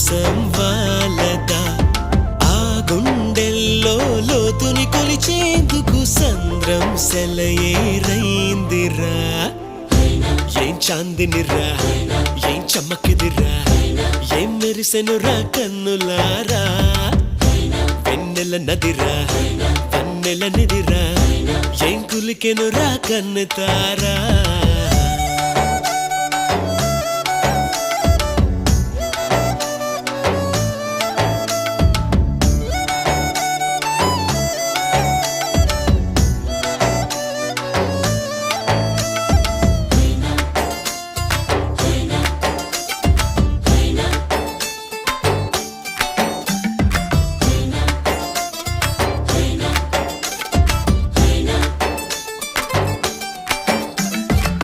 వర్షం వాలదా ఆ గుండెల్లో లోతుని కొలిచేందుకు సంద్రం సెలయేరైందిరా ఏం చాందినిరా ఏం చమ్మకిదిరా ఏం మెరిసెనురా కన్నులారా వెన్నెల నదిరా వన్నెల నిదిరా ఏం కులికెనురా కన్నుతారా